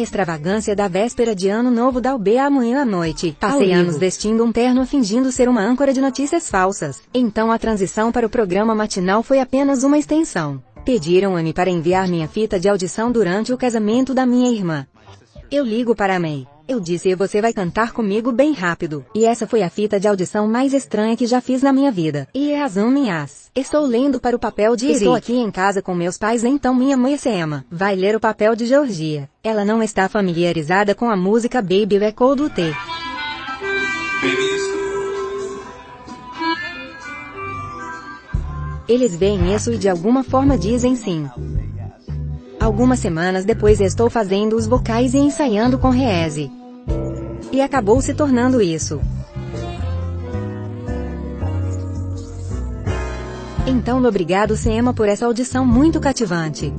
extravagância da véspera de ano novo da UB amanhã à noite. Passei anos vestindo um terno fingindo ser uma âncora de notícias falsas. Então a transição para o programa matinal foi apenas uma extensão. Pediram-me para enviar minha fita de audição durante o casamento da minha irmã. Eu ligo para a May. Eu disse: você vai cantar comigo bem rápido. E essa foi a fita de audição mais estranha que já fiz na minha vida. E é razão minhas. Estou lendo para o papel de Eri. Estou aqui em casa com meus pais, então minha mãe Sema vai ler o papel de Georgia. Ela não está familiarizada com a música Baby Let Go do T. Eles veem isso e de alguma forma dizem sim. Algumas semanas depois estou fazendo os vocais e ensaiando com Reese. E acabou se tornando isso. Então obrigado Sema por essa audição muito cativante.